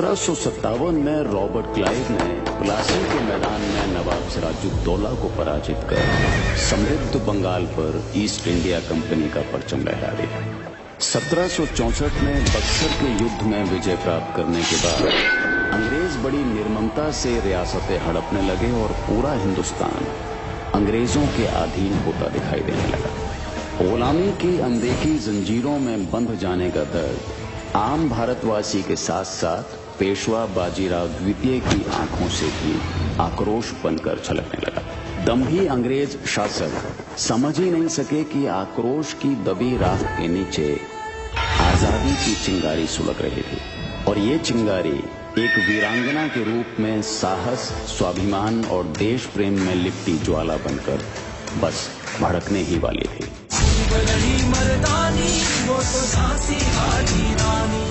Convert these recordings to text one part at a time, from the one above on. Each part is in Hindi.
1757 में रॉबर्ट क्लाइव ने प्लासी के मैदान में नवाब सिराजुद्दौला को पराजित कर समृद्ध बंगाल पर ईस्ट इंडिया कंपनी का परचम लहरा दिया। 1764 में बक्सर के युद्ध में विजय प्राप्त करने के बाद अंग्रेज बड़ी निर्ममता से रियासतें हड़पने लगे और पूरा हिंदुस्तान अंग्रेजों के अधीन होता दिखाई देने लगा। गुलामी की अनदेखी जंजीरों में बंध जाने का दर्द आम भारतवासी के साथ साथ पेशवा बाजीराव द्वितीय की आंखों से भी आक्रोश बनकर छलकने लगा। दम्भी अंग्रेज शासक समझ ही नहीं सके कि आक्रोश की दबी राख के नीचे आजादी की चिंगारी सुलग रही थी और ये चिंगारी एक वीरांगना के रूप में साहस, स्वाभिमान और देश प्रेम में लिपटी ज्वाला बनकर बस भड़कने ही वाली थी। मर्दानी वो तो झांसी वाली रानी।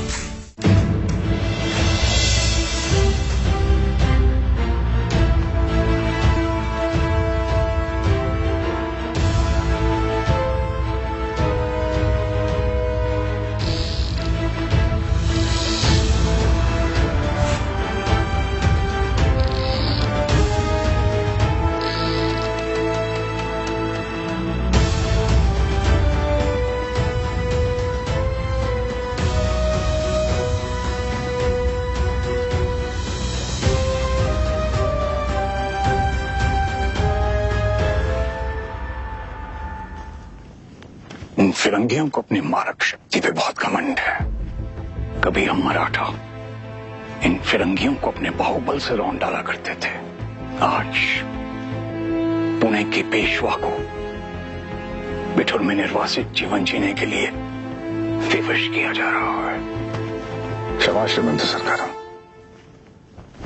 इन फिरंगियों को अपनी मारक शक्ति पे बहुत घमंड है। कभी हम मराठा इन फिरंगियों को अपने बाहुबल से रौंद डाला करते थे। आज पुणे के पेशवा को बिठूर में निर्वासित जीवन जीने के लिए विवश किया जा रहा है। शाबाश श्रीमंत सरकार,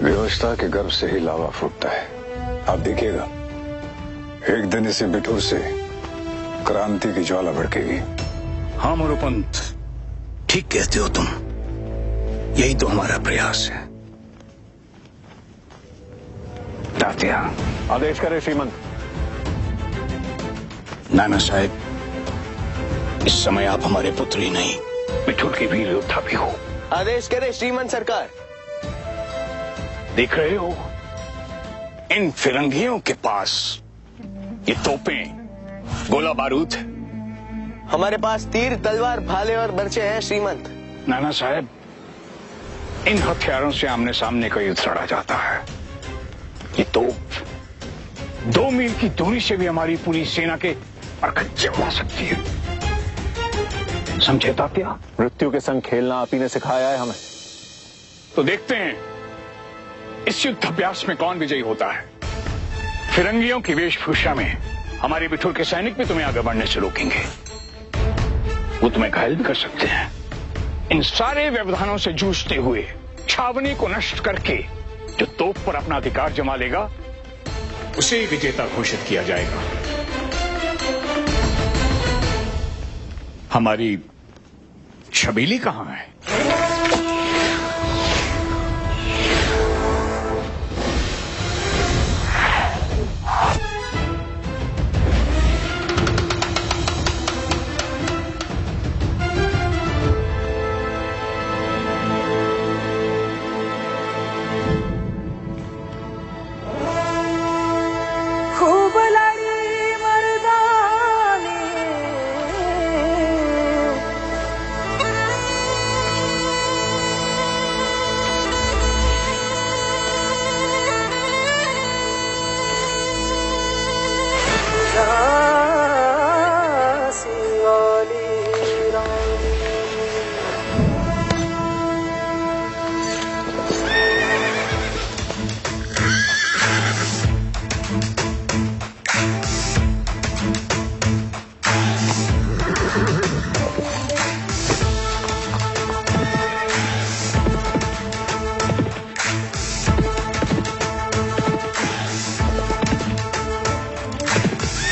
व्यवस्था के गर्भ से ही लावा फूटता है। आप देखिएगा, एक दिन इसी बिठूर से क्रांति की ज्वाला भड़केगी। हाँ मोरोपंत, ठीक कहते हो तुम। यही तो हमारा प्रयास है। तात्या, आदेश करें श्रीमंत। नाना साहब, इस समय आप हमारे पुत्र ही नहीं, बिठूर के वीर योद्धा भी हो। आदेश करें श्रीमंत सरकार। देख रहे हो, इन फिरंगियों के पास ये तोपें, गोला बारूद, हमारे पास तीर, तलवार, भाले और बर्छे हैं श्रीमंत। नाना साहब, इन हथियारों से आमने सामने का युद्ध लड़ा जाता है। ये तोप 2 मील की दूरी से भी हमारी पूरी सेना के परखच्चे उड़ा सकती है। समझे तात्या? मृत्यु के संग खेलना आप ही ने सिखाया है हमें। तो देखते हैं इस युद्ध अभ्यास में कौन विजयी होता है। फिरंगियों की वेशभूषा में हमारे बिठूर के सैनिक भी तुम्हें आगे बढ़ने से रोकेंगे। वो तुम्हें घायल भी कर सकते हैं। इन सारे व्यवधानों से जूझते हुए छावनी को नष्ट करके जो तोप पर अपना अधिकार जमा लेगा, उसे ही विजेता घोषित किया जाएगा। हमारी छबीली कहां है?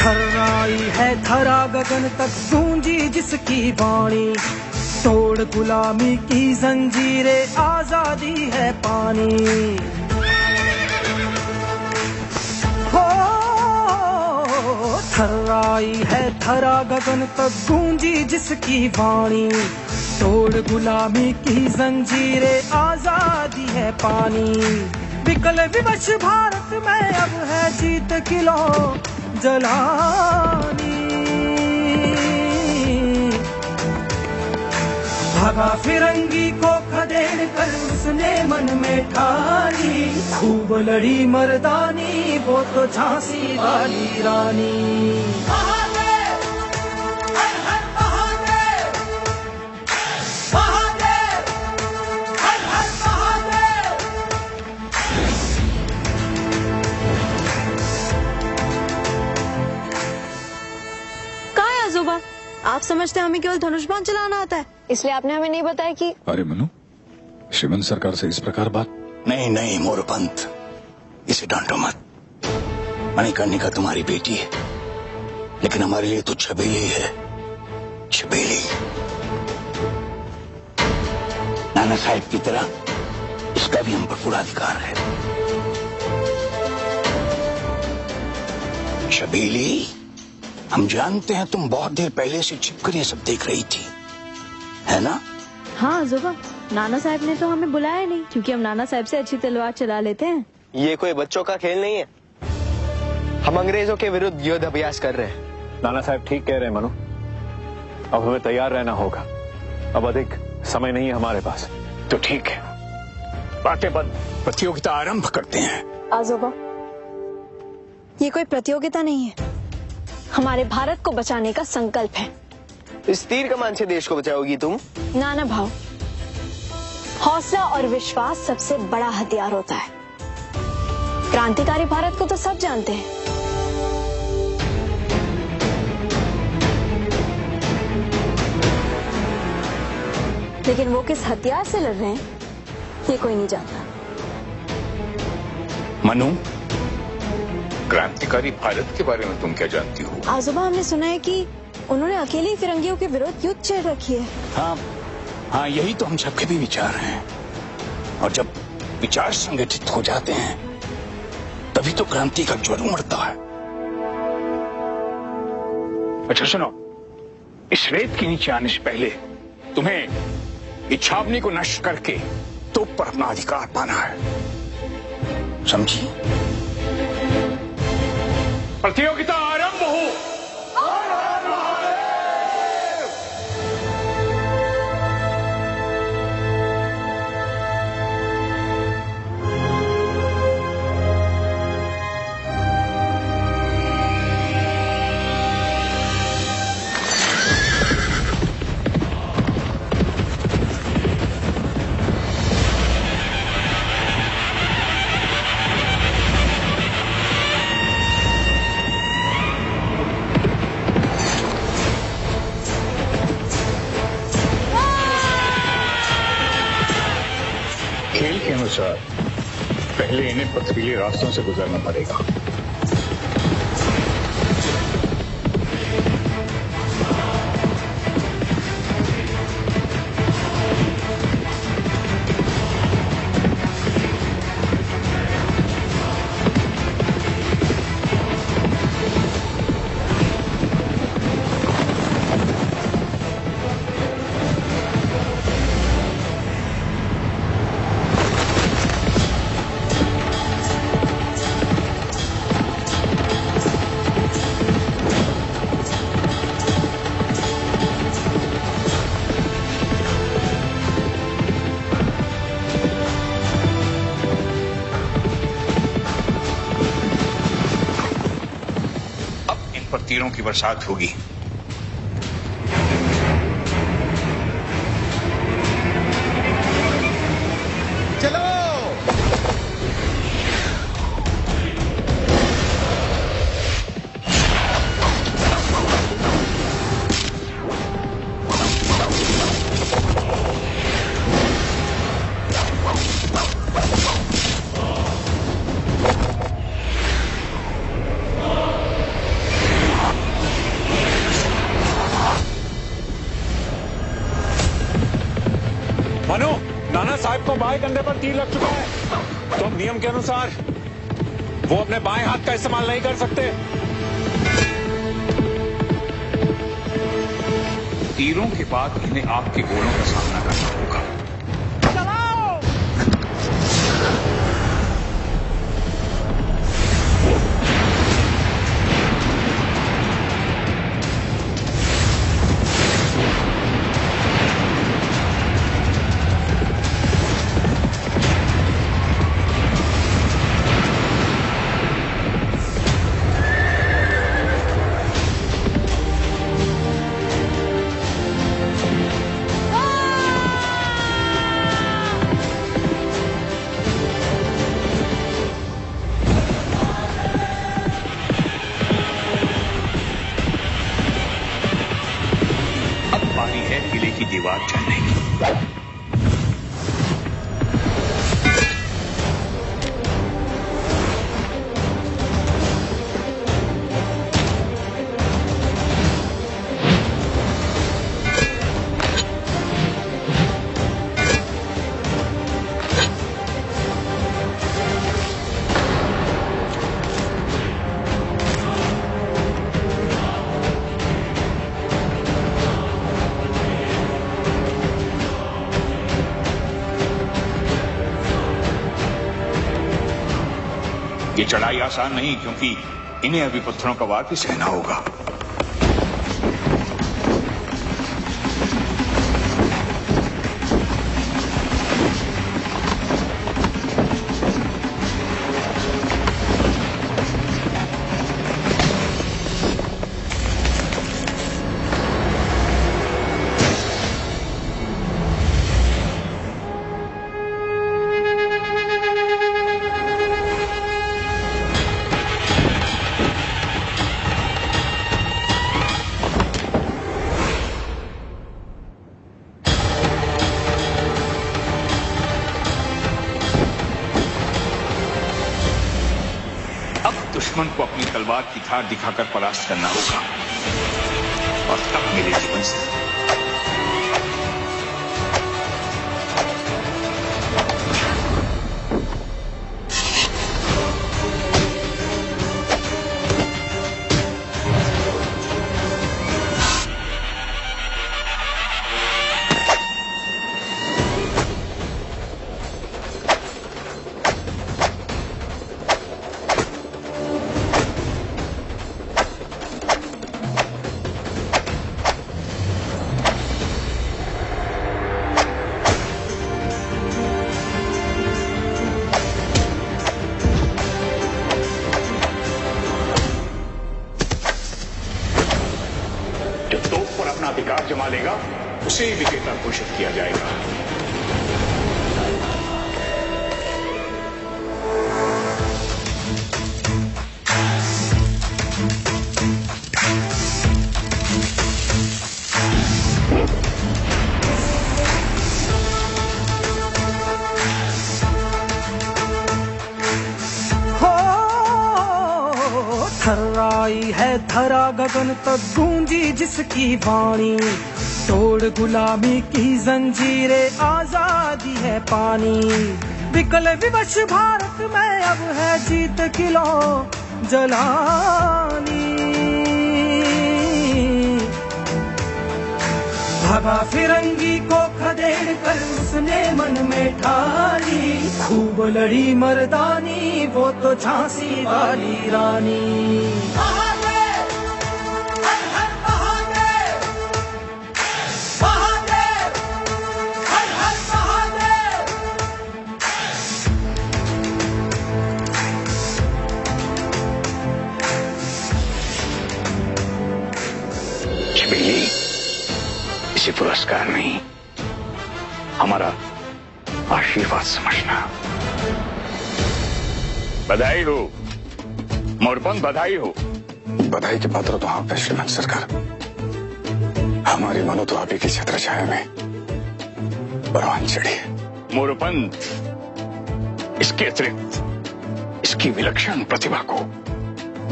थर्राई है थरा गगन तक गूंजी जिसकी वाणी, तोड़ गुलामी की जंजीरें आजादी है पानी। हो थर्राई है थरा गगन तक गूंजी जिसकी वाणी, तोड़ गुलामी की जंजीरें आजादी पानी। विकल विवश भारत में अब है जीत किलो जलानी। भागा फिरंगी को खदेड़ कर उसने मन में ठानी। खूब लड़ी मर्दानी वो तो झांसी वाली रानी। आप समझते हैं हमें केवल धनुष बाण चलाना आता है, इसलिए आपने हमें नहीं बताया कि। अरे मनु, श्रीमंत सरकार से इस प्रकार बात। नहीं नहीं मोरपंत, इसे डांटो मत। मणिकर्णिका तुम्हारी बेटी है, लेकिन हमारे लिए तो छबीली है, छबीली। नाना साहब की तरह इसका भी हम पर पूरा अधिकार है। छबीली, हम जानते हैं तुम बहुत देर पहले से छिपकर ये सब देख रही थी, है ना? हाँ आजोबा, नाना साहब ने तो हमें बुलाया नहीं, क्योंकि हम नाना साहब से अच्छी तलवार चला लेते हैं। ये कोई बच्चों का खेल नहीं है। हम अंग्रेजों के विरुद्ध युद्ध अभ्यास कर रहे हैं। नाना साहब ठीक कह रहे हैं मनु, अब हमें तैयार रहना होगा। अब अधिक समय नहीं है हमारे पास। तो ठीक है, बातें बंद, प्रतियोगिता आरंभ करते हैं। आजोबा, ये कोई प्रतियोगिता नहीं है, हमारे भारत को बचाने का संकल्प है। इस तीर कमान से देश को बचाओगी तुम? नाना भाव, हौसला और विश्वास सबसे बड़ा हथियार होता है। क्रांतिकारी भारत को तो सब जानते हैं, लेकिन वो किस हथियार से लड़ रहे हैं ये कोई नहीं जानता। मनु, क्रांतिकारी भारत के बारे में तुम क्या जानती हो? आजोबा, हमने सुना है कि उन्होंने अकेले ही फिरंगियों के विरुद्ध युद्ध छेड़ रखी है। हाँ हाँ, यही तो हम सबके भी विचार हैं। और जब विचार संगठित हो जाते हैं तभी तो क्रांति का ज्वर उमड़ता है। अच्छा सुनो, इस रेत के नीचे आने से पहले तुम्हें इच्छाग्नि को नष्ट करके तोप पर अपना अधिकार पाना है, समझी? प्रतियोगिता आरंभ हो। खेल के अनुसार पहले इन्हें पथरीले रास्तों से गुजरना पड़ेगा। पर तीरों की बरसात होगी। चलो। मनु, नाना साहब को बाएं कंधे पर तीर लग चुका है, तो नियम के अनुसार वो अपने बाएं हाथ का इस्तेमाल नहीं कर सकते। तीरों के बाद इन्हें आपके गोलों का सामना करना होगा। चलाओ। बात जानने की। ये चढ़ाई आसान नहीं, क्योंकि इन्हें अभी पत्थरों का वार भी सहना होगा। दुश्मन को अपनी तलवार की धार दिखाकर परास्त करना होगा, और तब मिलेगी मंजिल। अधिकार जमा लेगा उसे ही विजेता घोषित किया जाएगा। थर्राई है धरा गगन तक गूंजी जिसकी वाणी, तोड़ गुलामी की जंजीरें आजादी है पानी। विकल विवश भारत में अब है जीत किलो जलानी। भगा फिरंगी को खदेड़ कर उसने मन में ठानी, खूब लड़ी मर्दानी वो तो झांसी वाली रानी। इसे पुरस्कार नहीं, हमारा आशीर्वाद समझना। बधाई हो मोरपंथ, बधाई हो। बधाई के पात्र तो आप है श्रीमान सरकार। हमारी मनो तो आप ही की छत्र छाया में परवान चढ़ी है। मोरपंथ, इसके अतिरिक्त इसकी विलक्षण प्रतिभा को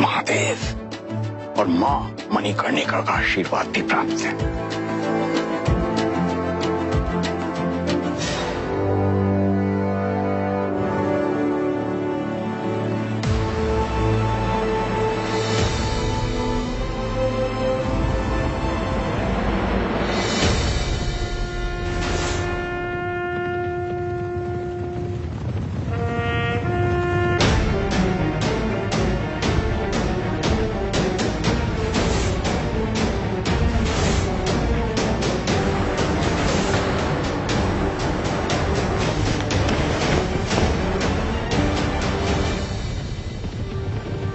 महादेव और मां मणिकर्णिका का आशीर्वाद भी प्राप्त है।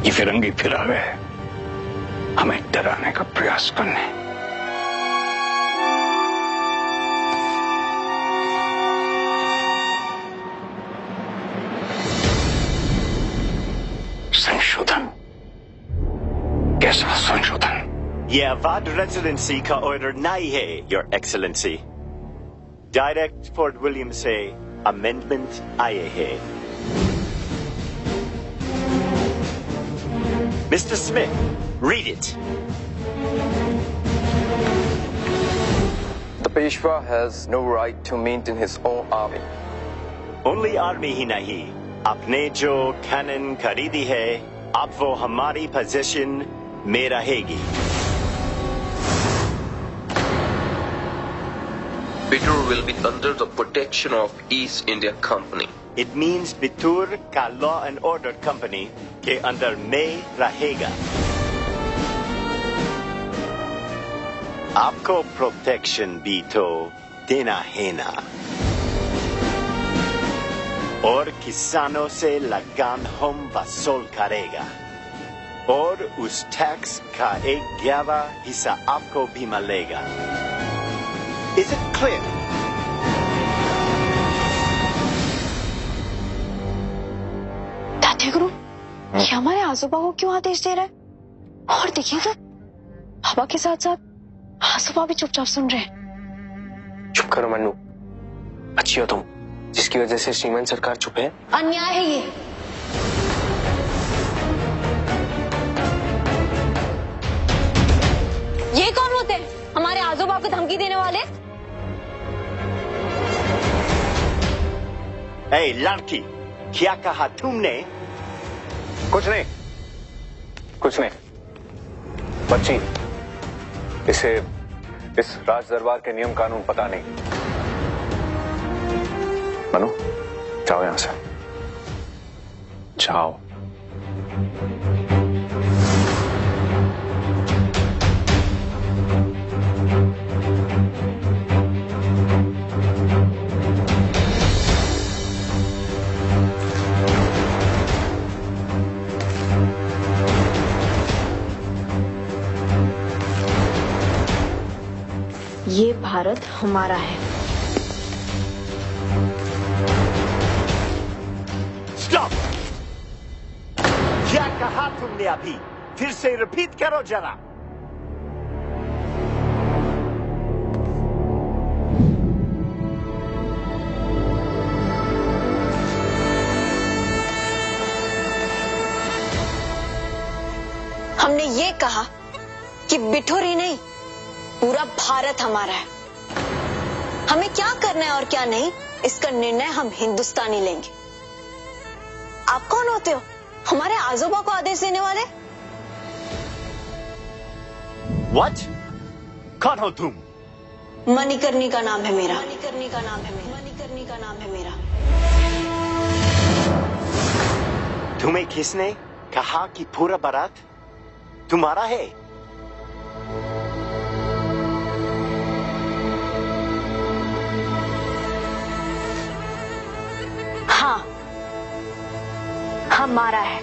ये फिरंगी फिर आ गए हमें डराने का प्रयास करने। संशोधन? कैसा संशोधन? ये अवध रेजिडेंसी का ऑर्डर नहीं है, your excellency. Direct fort William से अमेंडमेंट आए हैं। Mister Smith, read it. The Peshwa has no right to maintain his own army. Only army ही नहीं, आपने जो कैनन खरीदी है, अब वो हमारी पोजीशन में रहेगी। Bittur will be under the protection of East India Company. It means बितूर का लॉ एंड ऑर्डर कंपनी के अंदर में रहेगा। आपको प्रोटेक्शन भी तो देना है ना, और किसानों से लगान हम वसूल करेगा, और उस टैक्स का 11 हिस्सा आपको भी मिलेगा। Is it clear? तात्या गुरु, ये हमारे आजोबा को क्यों आदेश दे रहा है? और देखिए तो बाबा के साथ साथ आजोबा भी चुपचाप सुन रहे हैं। चुप करो मन्नू, अच्छी हो तुम, जिसकी वजह से श्रीमान सरकार चुप है। अन्याय है ये। ये कौन होते हैं हमारे आजोबा को धमकी देने वाले? ए लड़की, क्या कहा तुमने? कुछ नहीं, कुछ नहीं। बच्ची, इसे इस राज दरबार के नियम कानून पता नहीं। मनु, जाओ यहां से, जाओ। ये भारत हमारा है। स्टॉप! क्या कहा तुमने अभी? फिर से रिपीट करो जरा। हमने ये कहा कि बिठूर ही नहीं, पूरा भारत हमारा है। हमें क्या करना है और क्या नहीं, इसका निर्णय हम हिंदुस्तानी लेंगे। आप कौन होते हो हमारे आजोबा को आदेश देने वाले? What? कौन हो तुम? मणिकर्णी का नाम है मेरा। मणिकर्णी का नाम है मेरा। मणिकर्णी का नाम है मेरा। तुम्हें किसने कहा कि पूरा भारत तुम्हारा है? हाँ, हमारा है।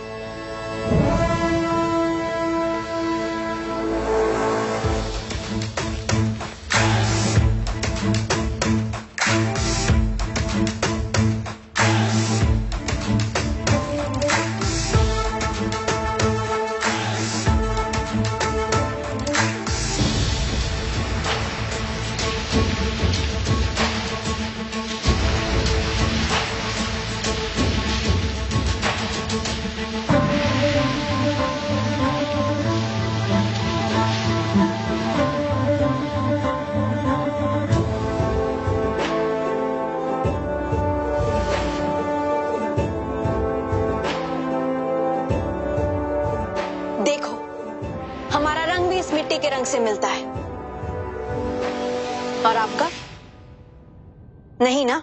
देखो, हमारा रंग भी इस मिट्टी के रंग से मिलता है। और आपका? नहीं ना?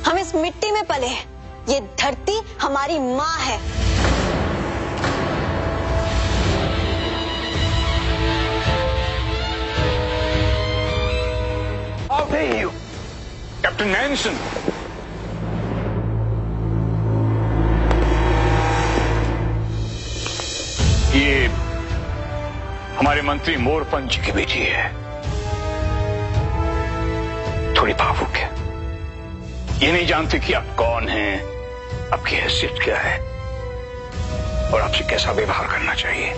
हम इस मिट्टी में पले हैं। ये धरती हमारी माँ है। How dare you? Captain Manson! ये हमारे मंत्री मोरपंच की बेटी है, थोड़ी भावुक है। ये नहीं जानती कि आप कौन हैं, आपकी हैसियत क्या है और आपसे कैसा व्यवहार करना चाहिए।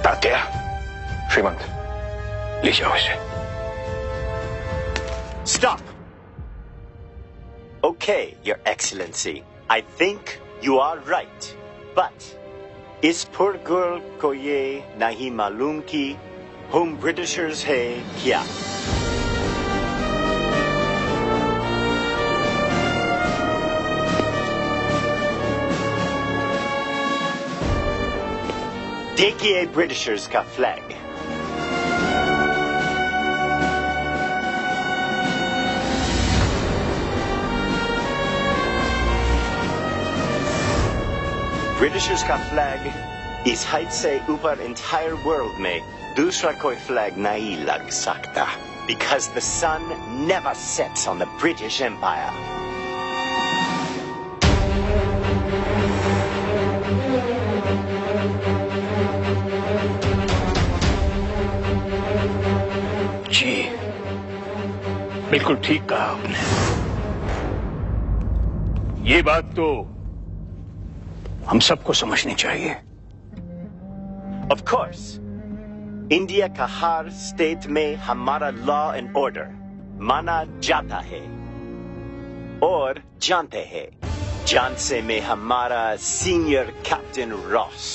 तात्या, श्रीमंत, ले जाओ इसे। Stop. Okay, Your Excellency. I think you are right. But इस poor girl को ये नहीं मालूम कि हम Britishers है क्या? देखिए Britishers का फ्लैग। ब्रिटिशर्स का फ्लैग इस हाइट से ऊपर एंटायर वर्ल्ड में दूसरा कोई फ्लैग नहीं लग सकता, because the sun never sets on the British Empire. जी, बिल्कुल ठीक कहा आपने। ये बात तो हम सबको समझनी चाहिए। Of course, इंडिया का हर स्टेट में हमारा लॉ एंड ऑर्डर माना जाता है और जानते हैं झांसी में हमारा सीनियर कैप्टन रॉस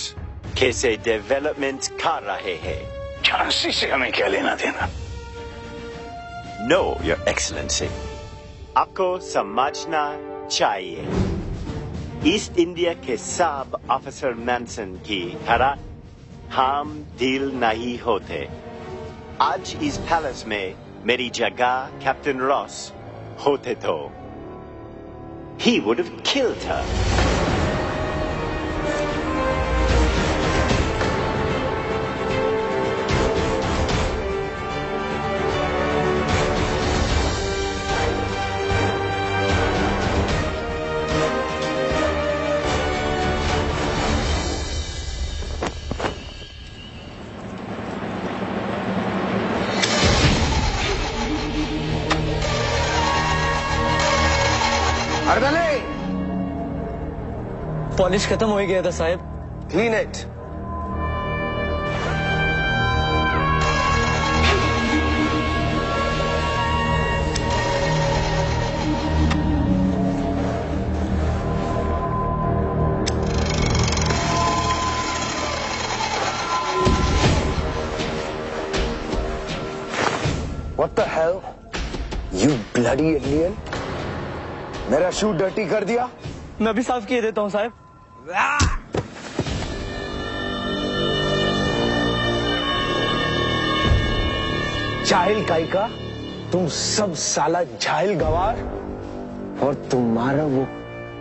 कैसे डेवलपमेंट कर रहे हैं। झांसी से हमें क्या लेना देना? No, Your Excellency. आपको समझना चाहिए, ईस्ट इंडिया के सब ऑफिसर मैनसन की तरह हम डील नहीं होते। आज इस पैलेस में मेरी जगह कैप्टन रॉस होते तो he would have killed her. Polish खत्म हो ही गया था साहब। Clean it. What the hell? You bloody alien! मेरा शू डर्टी कर दिया। मैं भी साफ किए देता हूँ साहब। जाहिल काई का, तुम सब साला जाहिल गवार, और तुम्हारा वो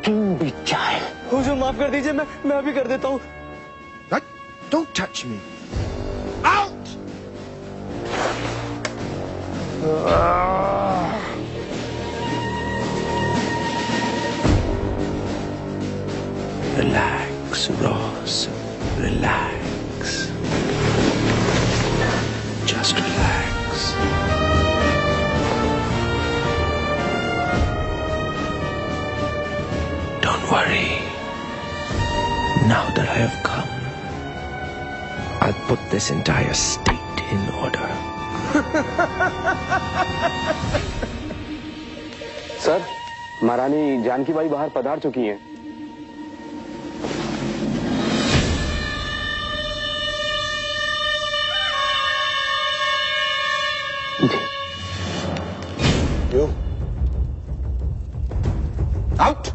किंग भी जाहिल। हुजूर माफ कर दीजिए, मैं अभी कर देता हूँ। Don't touch me. Out! Relax, Ross. Relax. Just relax. Don't worry. Now that I have come, I'll put this entire state in order. Sir, महारानी जानकी बाई बाहर पधार चुकी हैं। You. Out!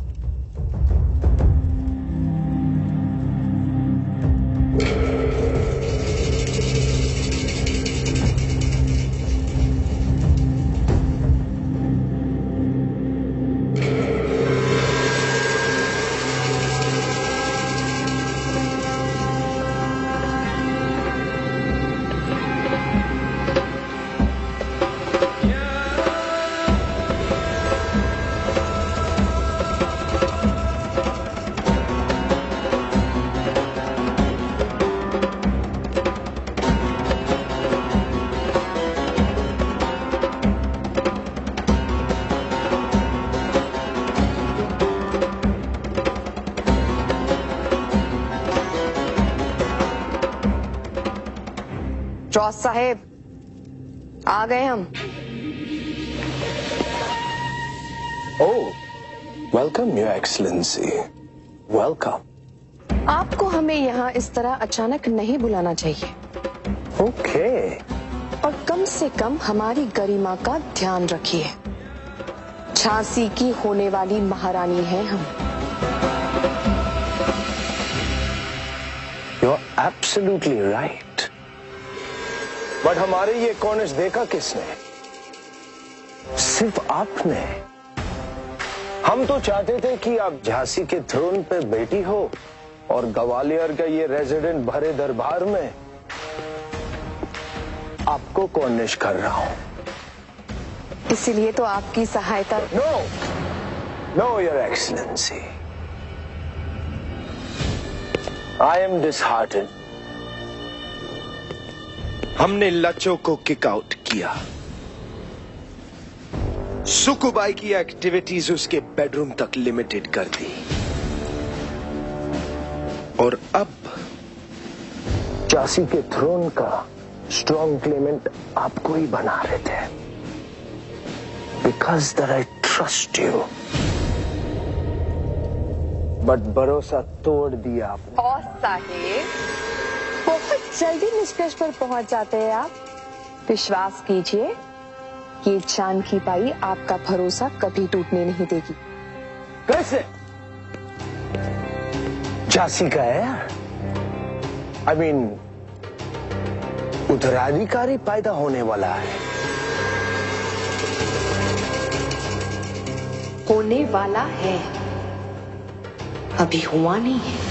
जॉस साहेब, आ गए हम। ओह, वेलकम योर एक्सीलेंसी, वेलकम। आपको हमें यहाँ इस तरह अचानक नहीं बुलाना चाहिए। ओके। और कम से कम हमारी गरिमा का ध्यान रखिए। झांसी की होने वाली महारानी हैं हम। You're absolutely right. बट हमारे ये कॉर्नर्स देखा किसने? सिर्फ आपने। हम तो चाहते थे कि आप झांसी के थ्रोन पे बैठी हो और ग्वालियर का ये रेजिडेंट भरे दरबार में आपको कॉर्निश कर रहा हूं। इसीलिए तो आपकी सहायता। Know your excellency, I am disheartened. हमने लच्चो को किक आउट किया। सुकुबाई की एक्टिविटीज उसके बेडरूम तक लिमिटेड कर दी और अब झांसी के थ्रोन का स्ट्रॉन्ग क्लेमेंट आपको ही बना रहे थे, because that I trust you. But भरोसा तोड़ दिया आपने। और साहेब, बहुत जल्दी निष्कर्ष पर पहुंच जाते हैं आप। विश्वास कीजिए, ये जानकी बाई आपका भरोसा कभी टूटने नहीं देगी। कैसे? झांसी का है यार। आई मीन, उत्तराधिकारी पैदा होने वाला है। होने वाला है, अभी हुआ नहीं है।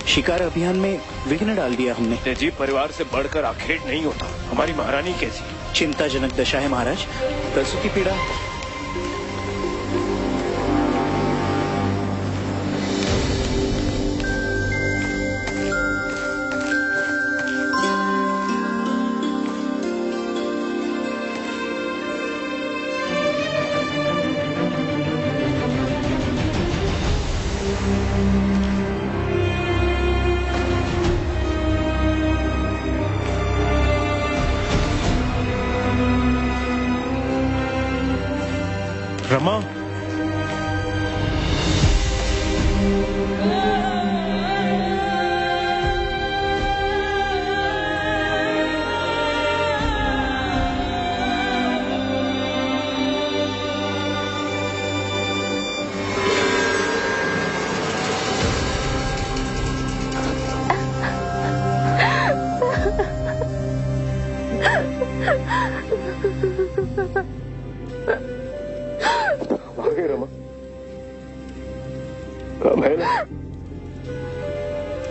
शिकार अभियान में विघ्न डाल दिया हमने। तेजी, परिवार से बढ़कर आखेट नहीं होता। हमारी महारानी कैसी? चिंताजनक दशा है महाराज, प्रसूति पीड़ा। रमा,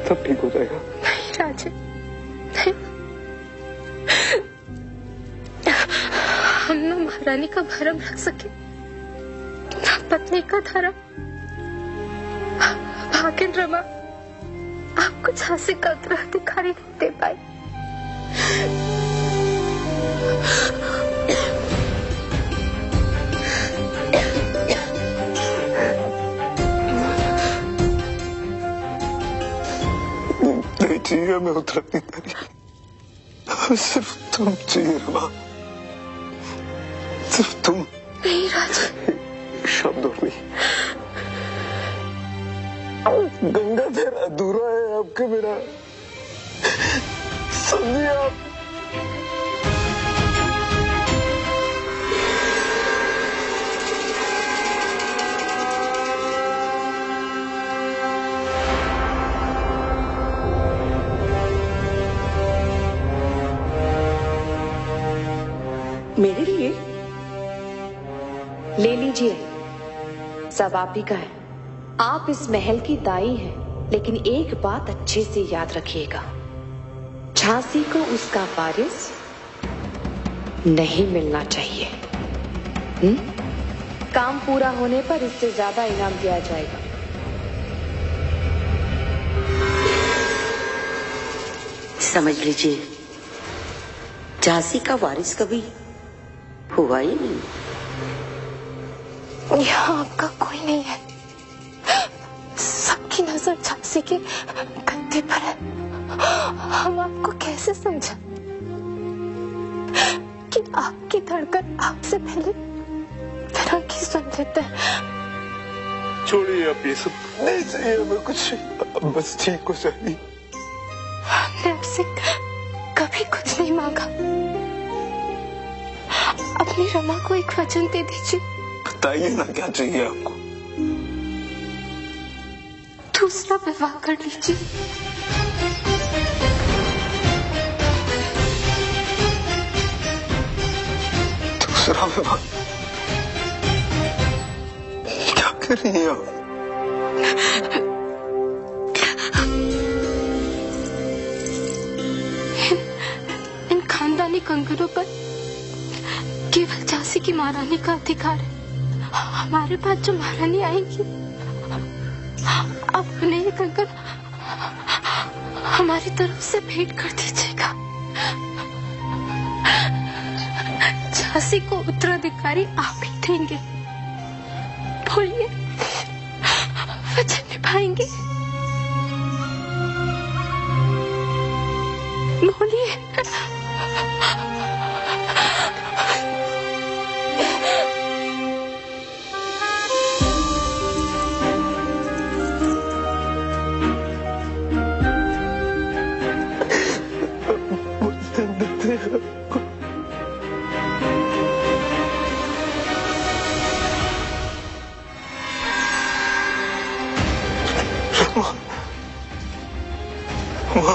सब ठीक हो जाएगा। नहीं राजे, नहीं। हम न महारानी का भरम रख सके, न पत्नी का धर्म। भागिन रमा आपको झांसी का उत्तराधिकारी नहीं दे पाई। चाहिए मैं उत्तराधिकारी, सिर्फ तुम चाहिए रमा, सिर्फ तुम। नहीं राजा, शब्द और नहीं। गंगाधर अधूरा है आपके बिना, समझिए आप। मेरे लिए? ले लीजिए, सब आप ही का है। आप इस महल की दाई हैं, लेकिन एक बात अच्छे से याद रखिएगा, झांसी को उसका वारिस नहीं मिलना चाहिए। काम पूरा होने पर इससे ज्यादा इनाम दिया जाएगा। समझ लीजिए, झांसी का वारिस कभी हुआ ही नहीं। यहाँ आपका कोई नहीं है, सबकी नजर झांसी के कंधे पर है। हम आपको कैसे समझा कि आपकी धड़कन आपसे पहले फिरंगी सुन लेते हैं। छोड़िए अब ये सब, नहीं चाहिए हमें कुछ, बस ठीक हो जाइए। हमने आपसे कभी कुछ नहीं मांगा, अपनी रमा को एक वचन दे दीजिए। बताइए ना क्या चाहिए आपको। दूसरा विवाह कर लीजिए। दूसरा विवाह? क्या कर रही हैं आप? इन खानदानी कंगनों पर केवल झांसी की महारानी का अधिकार है। हमारे पास जो महारानी आएंगी, आप उन्हें ये कंगन हमारी तरफ से भेंट कर दीजिएगा। झांसी को उत्तराधिकारी आप ही देंगे। बोलिए, वचन निभाएंगे? बोलिए।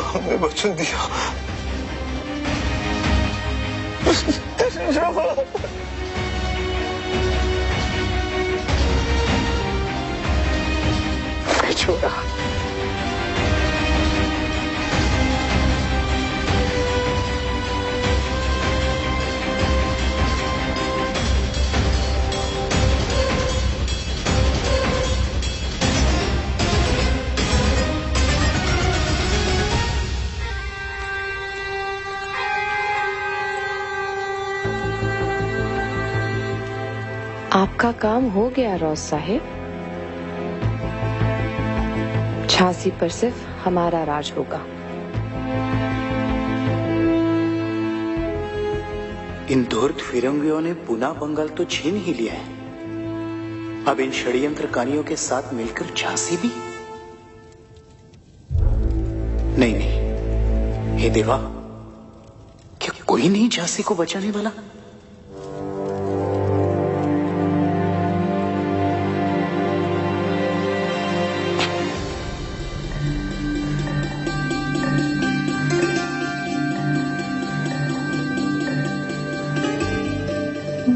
हमने वचन दिया। छोड़ा। आपका काम हो गया रॉस साहिब। झांसी पर सिर्फ हमारा राज होगा। इन धूर्त फिरंगियों ने पुनः बंगाल तो छीन ही लिया है, अब इन षड्यंत्रकारियों के साथ मिलकर झांसी भी? नहीं नहीं, हे देवा, क्या कोई नहीं झांसी को बचाने वाला?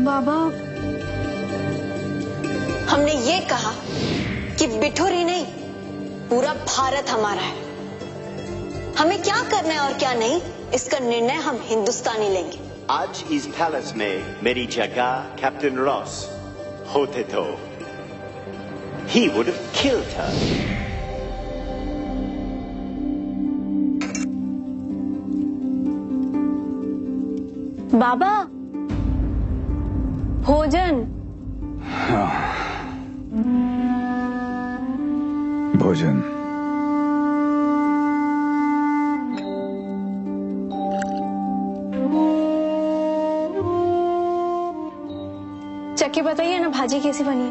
बाबा, हमने ये कहा कि बिठूरी नहीं, पूरा भारत हमारा है। हमें क्या करना है और क्या नहीं, इसका निर्णय हम हिंदुस्तानी लेंगे। आज इस पैलेस में मेरी जगह कैप्टन रॉस होते तो he would have killed her. बाबा, भोजन। भोजन। चक्की बताइए ना, भाजी कैसी बनी है?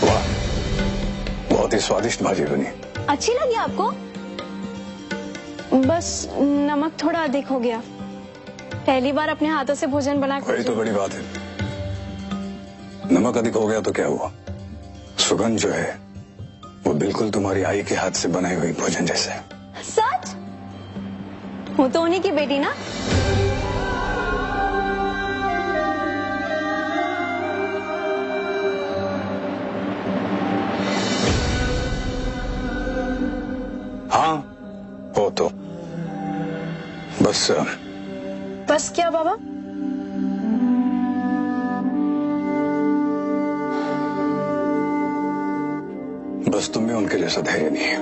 वाह, बहुत ही स्वादिष्ट भाजी बनी। अच्छी लगी आपको? बस नमक थोड़ा अधिक हो गया। पहली बार अपने हाथों से भोजन बना कर। वही तो बड़ी बात है। नमक अधिक हो गया तो क्या हुआ, सुगंध जो है वो बिल्कुल तुम्हारी आई के हाथ से बनाई हुई भोजन जैसे। सच? हूँ तो उन्हीं की बेटी ना। हाँ हो तो बस क्या बाबा? बस तुम में उनके जैसा धैर्य नहीं है।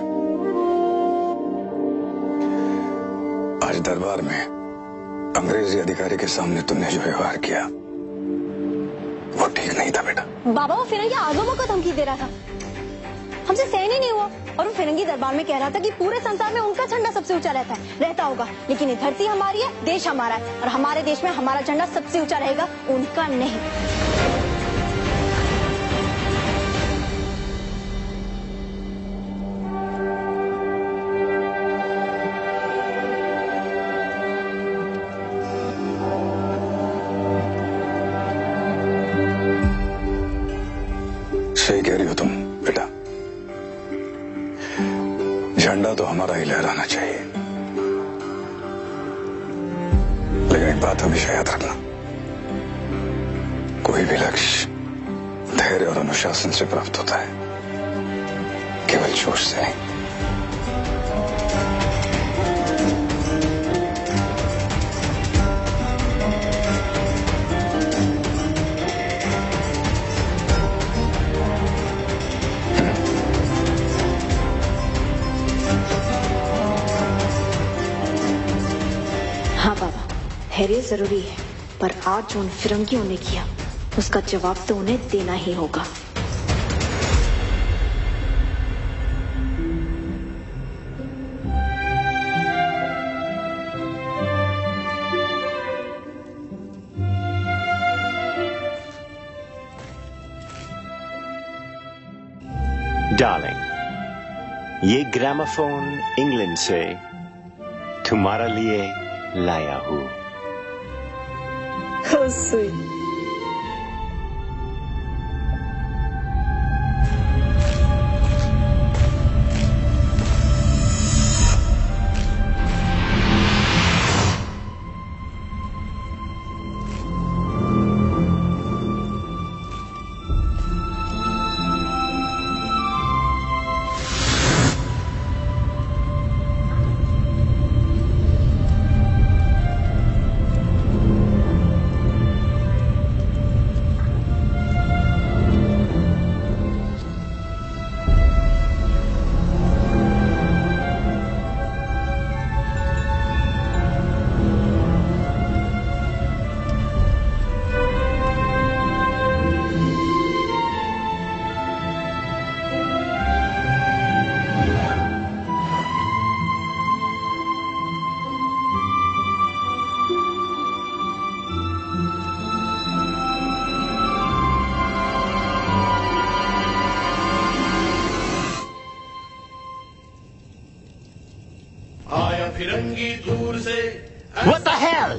आज दरबार में अंग्रेजी अधिकारी के सामने तुमने जो व्यवहार किया वो ठीक नहीं था बेटा। बाबा वो फिरंगी आगमों को धमकी दे रहा था, हमसे सहन ही नहीं हुआ। और वो फिरंगी दरबार में कह रहा था कि पूरे संसार में उनका झंडा सबसे ऊंचा रहता होगा, लेकिन ये धरती हमारी है, देश हमारा है, और हमारे देश में हमारा झंडा सबसे ऊंचा रहेगा, उनका नहीं। सही कह रही हो तुम बेटा, झंडा तो हमारा ही लहराना चाहिए, लेकिन एक बात हमेशा याद रखना, कोई भी लक्ष्य धैर्य और अनुशासन से प्राप्त होता है, केवल जोश से नहीं। हाँ बाबा, धैर्य जरूरी है, पर आज जो उन फिरंगियों ने किया उसका जवाब तो उन्हें देना ही होगा। डार्लिंग, ये ग्रामोफोन इंग्लैंड से तुम्हारे लिए लाया हूँ। How sweet. फिरंगी दूर से What the hell?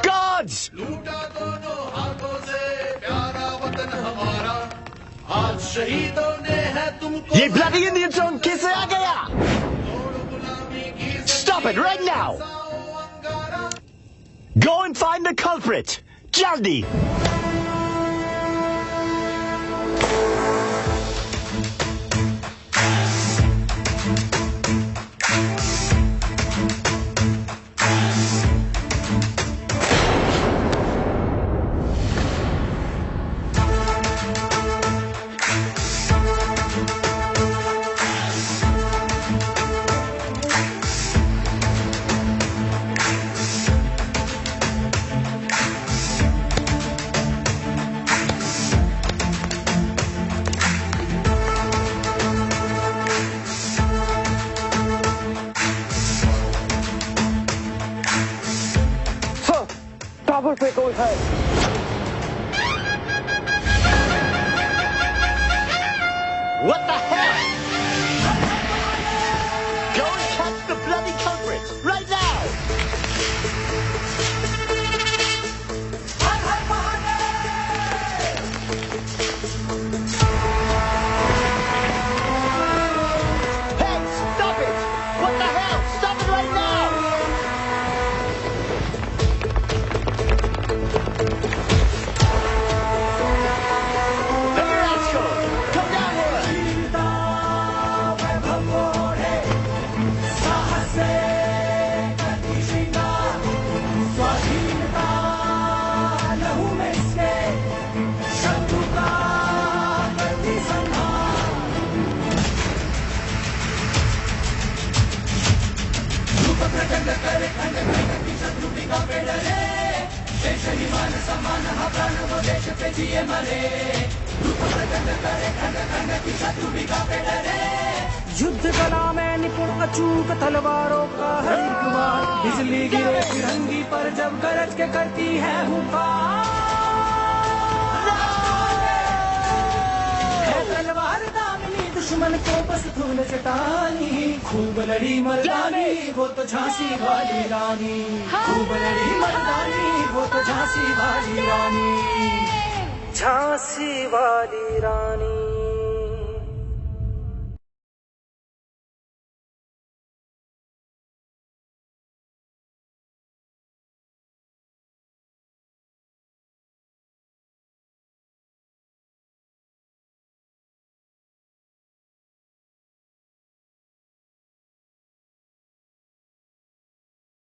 Guards! लूटा दोनों हाथों से प्यारा वतन हमारा, आज शहीदों ने है तुमको। ये bloody Indian zone कैसे आ गया? Stop it right now! Go and find the culprit! Jaldi! कांपे डरे, देश ही मान सम्मान हा प्राण वो देश पे जिए मरे, खंड करे खंड खंड की शत्रु भी कांपे डरे। युद्ध कला में निपुण अचूक तलवारों का है कमाल, बिजली गिरे फिरंगी पर जब गरज के करती है हुंकार, है तलवार दामिनी दुश्मन को बस धूल चटानी, खूब लड़ी मर्दानी वो तो झांसी वाली रानी, खूब लड़ी मर्दानी वो तो झांसी वाली रानी, झांसी वाली रानी।